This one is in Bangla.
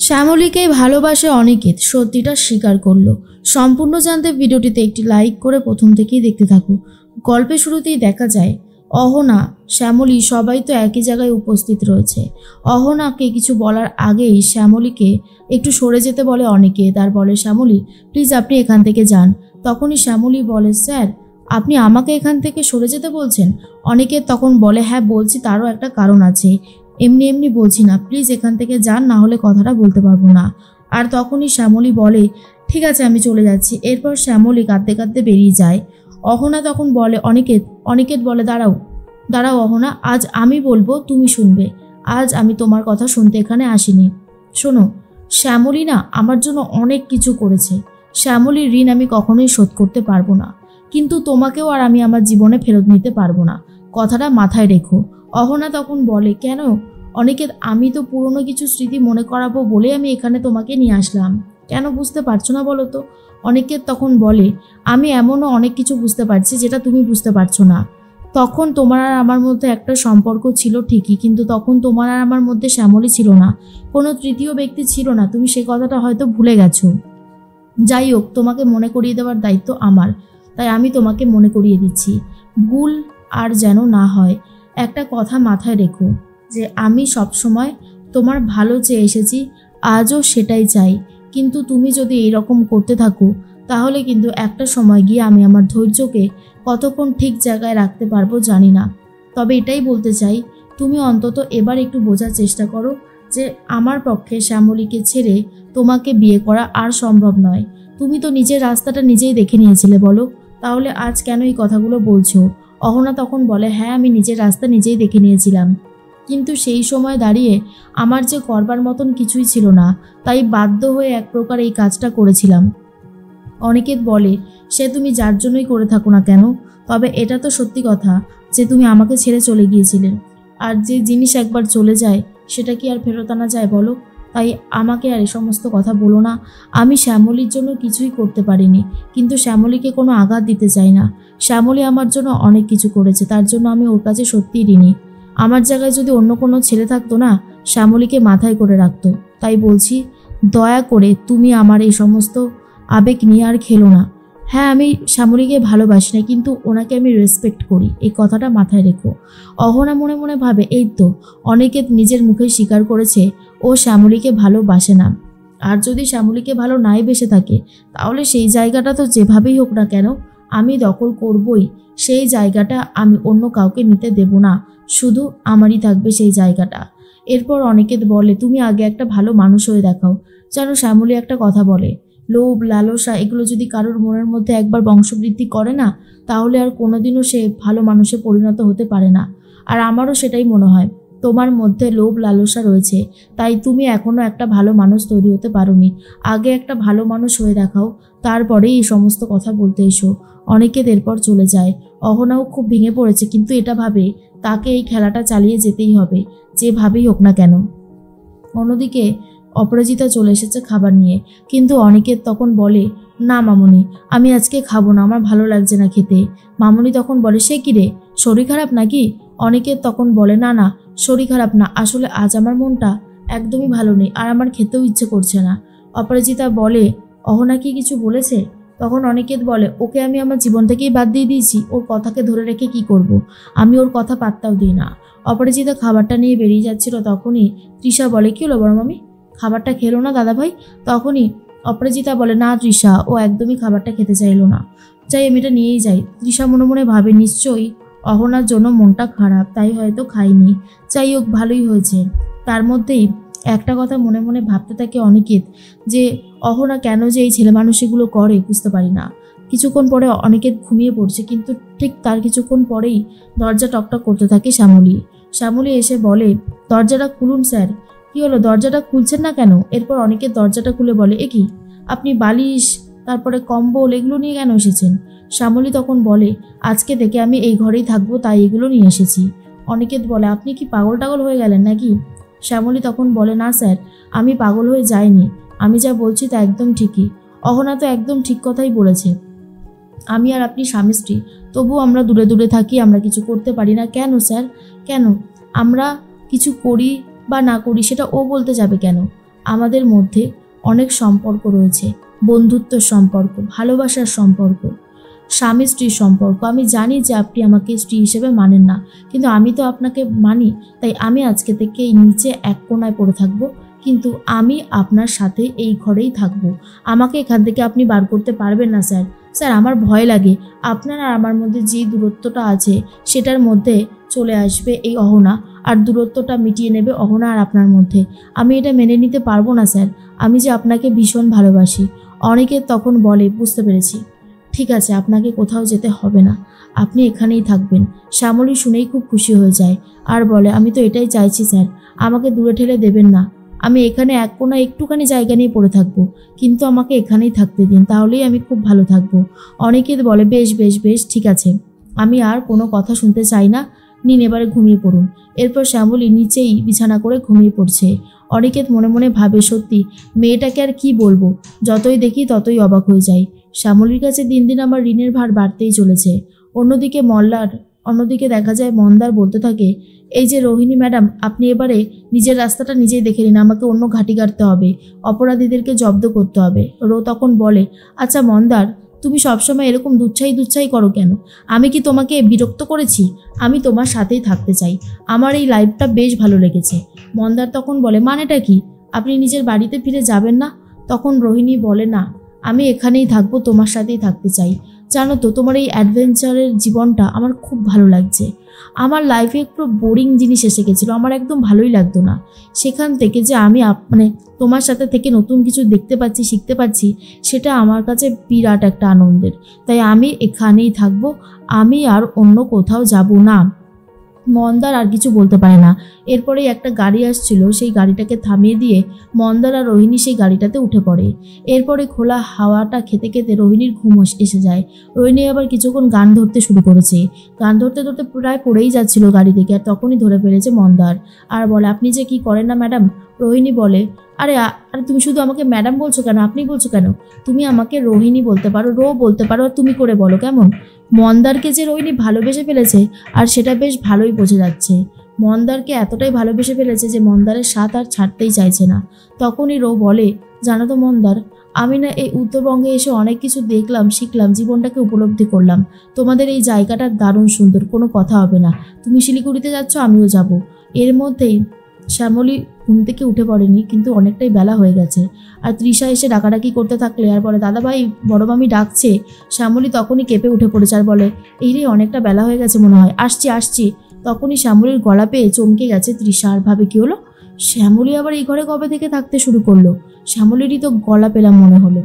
শ্যামলীকে ভালোবাসে অনিকেত সত্যিটা স্বীকার করলো। সম্পূর্ণ জানতে ভিডিওটিতে একটি লাইক করে প্রথম থেকেই দেখতে থাকো। গল্পের শুরুতেই দেখা যায় অহনা, শ্যামলী সবাই তো একই জায়গায় উপস্থিত রয়েছে। অহনাকে কিছু বলার আগেই শ্যামলীকে একটু সরে যেতে বলে অনিকেত, আর বলে শ্যামলী প্লিজ আপনি এখান থেকে যান। তখনই শ্যামলী বলে স্যার আপনি আমাকে এখান থেকে সরে যেতে বলছেন? অনিকেত তখন বলে হ্যাঁ বলছি, তারও একটা কারণ আছে, এমনি এমনি বলছি না, প্লিজ এখান থেকে যান, না হলে কথাটা বলতে পারবো না। আর তখনই শ্যামলী বলে ঠিক আছে আমি চলে যাচ্ছি। এরপর শ্যামলী কাঁদতে কাঁদতে বেরিয়ে যায়। অহনা তখন বলে অনিকেত বলে দাঁড়াও দাঁড়াও অহনা, আজ আমি বলবো তুমি শুনবে। আজ আমি তোমার কথা শুনতে এখানে আসিনি। শোনো, শ্যামলী না আমার জন্য অনেক কিছু করেছে। শ্যামলীর ঋণ আমি কখনোই শোধ করতে পারবো না, কিন্তু তোমাকেও আর আমি আমার জীবনে ফেরত নিতে পারবো না, কথাটা মাথায় রেখো। অহনা তখন বলে কেন অনিকেত, আমি তো পুরনো কিছু স্মৃতি মনে করাবো বলে আমি এখানে তোমাকে নিয়ে আসলাম, কেন বুঝতে পারছো না বলো তো? অনিকেত তখন বলে আমি এমনও অনেক কিছু বুঝতে পারছি যেটা তুমি বুঝতে পারছো না। তখন তোমার আর আমার মধ্যে একটা সম্পর্ক ছিল ঠিকই, কিন্তু তখন তোমার আর আমার মধ্যে শ্যামলী ছিল না, কোনো তৃতীয় ব্যক্তি ছিল না, তুমি সে কথাটা হয়তো ভুলে গেছো। যাই হোক, তোমাকে মনে করিয়ে দেওয়ার দায়িত্ব আমার, তাই আমি তোমাকে মনে করিয়ে দিচ্ছি। ভুল আর যেন না হয়। একটা কথা মাথায় রেখো যে আমি সবসময় তোমার ভালো চেয়ে এসেছি, আজও সেটাই চাই। কিন্তু তুমি যদি এইরকম করতে থাকো তাহলে কিন্তু একটা সময় গিয়ে আমি আমার ধৈর্যকে কতক্ষণ ঠিক জায়গায় রাখতে পারবো জানি না। তবে এটাই বলতে চাই, তুমি অন্তত এবার একটু বোঝার চেষ্টা করো যে আমার পক্ষে শ্যামলীকে ছেড়ে তোমাকে বিয়ে করা আর সম্ভব নয়। তুমি তো নিজের রাস্তাটা নিজেই দেখে নিয়েছিলে, বলো তাহলে আজ কেন এই কথাগুলো বলছো? অহনা তখন বলে হ্যাঁ আমি নিজের রাস্তা নিজেই দেখে নিয়েছিলাম, কিন্তু সেই সময় দাঁড়িয়ে আমার যে করবার মতন কিছুই ছিল না, তাই বাধ্য হয়ে এক প্রকার এই কাজটা করেছিলাম। অনিকেত বলে সে তুমি যার জন্যই করে থাকো না কেন, তবে এটা তো সত্যি কথা যে তুমি আমাকে ছেড়ে চলে গিয়েছিলে, আর যে জিনিস একবার চলে যায় সেটা কি আর ফেরত আনা যায় বলো? তাই আমাকে আর এই সমস্ত কথা বলো না। আমি শ্যামলীর জন্য কিছুই করতে পারিনি, কিন্তু শ্যামলীকে কোনো আঘাত দিতে চাই না। শ্যামলী আমার জন্য অনেক কিছু করেছে, তার জন্য আমি ওর কাছে সত্যিই ঋণী। আমার জায়গায় যদি অন্য কোনো ছেলে থাকতো না, শ্যামলীকে মাথায় করে রাখতো। তাই বলছি দয়া করে তুমি আমার এই সমস্ত আবেগ নিয়ে আর খেলো না। হ্যাঁ আমি শ্যামলীকে ভালোবাসি না, কিন্তু ওনাকে আমি রেসপেক্ট করি, এই কথাটা মাথায় রেখো। অহনা মনে মনে ভাবে এই তো অনিকেত নিজের মুখে স্বীকার করেছে ও শ্যামলীকে ভালোবাসে না। আর যদি শ্যামলীকে ভালো নাই বেসে থাকে তাহলে সেই জায়গাটা তো যেভাবেই হোক না কেন আমি দখল করবই। সেই জায়গাটা আমি অন্য কাউকে নিতে দেব না, শুধু আমারই থাকবে সেই জায়গাটা। এরপর অনিকেত বলে তুমি আগে একটা ভালো মানুষ হয়ে দেখাও। যেন শ্যামলী একটা কথা বলে, লোভ লালসা এগুলো যদি কারোর মনের মধ্যে একবার বংশবৃদ্ধি করে না, তাহলে আর কোনোদিনও সে ভালো মানুষে পরিণত হতে পারে না। আর আমারও সেটাই মনে হয়, তোমার মধ্যে লোভ লালসা রয়েছে, তাই তুমি এখনও একটা ভালো মানুষ তৈরি হতে পারোনি। আগে একটা ভালো মানুষ হয়ে দেখাও, তারপরেই এই সমস্ত কথা বলতে এসো। অনিকেত এরপর চলে যায়। অহনাও খুব ভেঙে পড়েছে, কিন্তু এটা ভাবে তাকে এই খেলাটা চালিয়ে যেতেই হবে, যেভাবেই হোক না কেন। অন্যদিকে অপরাজিতা চলে এসেছে খাবার নিয়ে, কিন্তু অনিকেত তখন বলে না মামুনি, আমি আজকে খাবো না, আমার ভালো লাগছে না খেতে। মামুনি তখন বলে সে কি রে, শরীর খারাপ নাকি? অনিকেত তখন বলে না না শরীর খারাপ না, আসলে আজ আমার মনটা একদমই ভালো নেই, আর আমার খেতেও ইচ্ছে করছে না। অপরাজিতা বলে অহনা কি কিছু বলেছে? তখন অনিকেত বলে ওকে আমি আমার জীবন থেকেই বাদ দিয়ে দিয়েছি, ওর কথাকে ধরে রেখে কি করব, আমি ওর কথা পাত্তাও দিই না। অপরাজিতা খাবারটা নিয়ে বেরিয়ে যাচ্ছিল, তখনই তৃষা বলে কি হলো বড় মামি, খাবারটা খেলো না দাদা ভাই? তখনই অপরাজিতা বলে না তৃষা, ও একদমই খাবারটা খেতে চাইলো না, চাই আমি এটা নিয়েই যাই। তৃষা মনে মনে ভাবে নিশ্চয়ই অহনার জন্য মনটা খারাপ, তাই হয়তো খাইনি। যাই হোক ভালোই হয়েছে। তার মধ্যেই একটা কথা মনে মনে ভাবতে থাকে অনিকেত, যে অহনা কেন যে এই ছেলে মানুষগুলো করে বুঝতে পারি না। কিছুক্ষণ পরে অনিকেত ঘুমিয়ে পড়ছে, কিন্তু ঠিক তার কিছুক্ষণ পরেই দরজা টকটক করতে থাকে শ্যামলী। শ্যামলী এসে বলে দরজাটা খুলুন স্যার। কি হলো, দরজাটা খুলছেন না কেন? এরপর অনিকেত দরজাটা খুলে বলে এ কি, আপনি বালিশ তারপরে কম্বল এগুলো নিয়ে কেন এসেছেন? শ্যামলী তখন বলে আজকে থেকে আমি এই ঘরেই থাকবো, তাই এগুলো নিয়ে এসেছি। অনিকেত বলে আপনি কি পাগল টাগল হয়ে গেলেন নাকি? শ্যামলী তখন বলে না স্যার, আমি পাগল হয়ে যাইনি, আমি যা বলছি তা একদম ঠিকই। অহনা তো একদম ঠিক কথাই বলেছে, আমি আর আপনি স্বামী স্ত্রী, তবু আমরা দূরে দূরে থাকি, আমরা কিছু করতে পারি না কেন স্যার? কেন আমরা কিছু করি বা না করি সেটা ও বলতে যাবে কেন? আমাদের মধ্যে অনেক সম্পর্ক রয়েছে, বন্ধুত্বর সম্পর্ক, ভালোবাসার সম্পর্ক, স্বামী স্ত্রীর সম্পর্ক। আমি জানি যে আপনি আমাকে স্ত্রী হিসেবে মানেন না, কিন্তু আমি তো আপনাকে মানি। তাই আমি আজকে থেকে এই নিচে এক কোণায় পড়ে থাকব, কিন্তু আমি আপনার সাথে এই ঘরেই থাকব। আমাকে এখান থেকে আপনি বার করতে পারবেন না স্যার। স্যার আমার ভয় লাগে আপনার আর আমার মধ্যে যে দূরত্বটা আছে সেটার মধ্যে চলে আসবে এই অহনা, আর দূরত্বটা মিটিয়ে নেবে অহনা আর আপনার মধ্যে। আমি এটা মেনে নিতে পারবো না স্যার, আমি যে আপনাকে ভীষণ ভালোবাসি। অনেকে তখন বলে, বুঝতে পেরেছি, ঠিক আছে, আপনাকে কোথাও যেতে হবে না, আপনি এখানেই থাকবেন। শ্যামলী শুনেই খুব খুশি হয়ে যায় আর বলে, আমি তো এটাই চাইছি স্যার, আমাকে দূরে ঠেলে দেবেন না। আমি এখানে এক কোণা একটুখানি জায়গা নিয়ে পড়ে থাকবো, কিন্তু আমাকে এখানেই থাকতে দিন, তাহলেই আমি খুব ভালো থাকবো। অনেকে বলে, বেশ বেশ বেশ, ঠিক আছে, আমি আর কোনো কথা শুনতে চাই না, নিন এবারে ঘুমিয়ে পড়ুন। এরপর শ্যামলী নিচেই বিছানা করে ঘুমিয়ে পড়ছে। অনিকেত মনে মনে ভাবে, সত্যি মেয়েটাকে আর কি বলবো, যতই দেখি ততই অবাক হয়ে যাই। শ্যামলীর কাছে দিন দিন আমার ঋণের ভার বাড়তেই চলেছে। অন্যদিকে দেখা যায় মন্দার বলতে থাকে, এই যে রোহিণী ম্যাডাম, আপনি এবারে নিজের রাস্তাটা নিজেই দেখে নিন, আমাকে অন্য ঘাঁটি কাটতে হবে, অপরাধীদেরকে জব্দ করতে হবে। রো তখন বলে, আচ্ছা মন্দার, তুমি সবসময় এরকম দুচ্ছাই করো কেন? আমি কি তোমাকে বিরক্ত করেছি? আমি তোমার সাথেই থাকতে চাই, আমার এই লাইফটা বেশ ভালো লেগেছে। মন্দার তখন বলে, মানেটা কি? আপনি নিজের বাড়িতে ফিরে যাবেন না? তখন রোহিণী বলে, না, আমি এখানেই থাকবো, তোমার সাথেই থাকতে চাই। জানো তো, তোমার এই অ্যাডভেঞ্চারের জীবনটা আমার খুব ভালো লাগছে। আমার লাইফে একটু বোরিং জিনিস এসে গেছিলো, আমার একদম ভালোই লাগতো না। সেখান থেকে যে আমি তোমার সাথে থেকে নতুন কিছু দেখতে পাচ্ছি, শিখতে পাচ্ছি, সেটা আমার কাছে বিরাট একটা আনন্দের। তাই আমি এখানেই থাকবো, আমি আর অন্য কোথাও যাব না। মন্দার আর কিছু বলতে পারে না। এরপরেই একটা গাড়ি আসছিল, সেই গাড়িটাকে থামিয়ে দিয়ে মন্দার আর রোহিণী সেই গাড়িটাতে উঠে পড়ে। এরপরে খোলা হাওয়াটা খেতে খেতে রোহিণীর ঘুম এসে যায়। রোহিণী আবার কিছুক্ষণ গান ধরতে শুরু করেছে। গান ধরতে ধরতে প্রায় পড়েই যাচ্ছিল গাড়ি থেকে, আর তখনই ধরে ফেলেছে মন্দার আর বলে, আপনি যে কি করেন না ম্যাডাম। রোহিণী বলে, আরে তুমি শুধু আমাকে ম্যাডাম বলছো কেন, আপনি বলছো কেন? তুমি আমাকে রোহিণী বলতে পারো, রো বলতে পারো, আর তুমি করে বলো কেমন? মন্দারকে যে রোহিণী ভালোবেসে ফেলেছে, আর সেটা বেশ ভালোই বোঝা যাচ্ছে। মন্দারকে এতটাই ভালোবেসে ফেলেছে যে মন্দারের স্বাদ আর ছাড়তেই চাইছে না। তখনই রো বলে, জানো তো মন্দার, আমি না এই উত্তরবঙ্গে এসে অনেক কিছু দেখলাম, শিখলাম, জীবনটাকে উপলব্ধি করলাম। তোমাদের এই জায়গাটা দারুণ সুন্দর, কোনো কথা হবে না। তুমি শিলিগুড়িতে যাচ্ছ, আমিও যাব। এর মধ্যেই শ্যামলী ঘুম থেকে উঠে পড়েনি, কিন্তু অনেকটাই বেলা হয়ে গেছে। আর তৃষা এসে ডাকাডাকি করতে থাকলে আর বলে, দাদা ভাই, বড় মামি ডাকছে। শ্যামলী তখনই কেঁপে উঠে পড়েছে আর বলে, এই রে, অনেকটা বেলা হয়ে গেছে মনে হয়, আসছি। তখনই শ্যামলীর গলা পেয়ে চমকে গেছে তৃষা আর ভাবে, কি হলো? শ্যামলী আবার এই ঘরে কবে থেকে থাকতে শুরু করলো? শ্যামলীরই তো গলা পেলাম মনে হলো।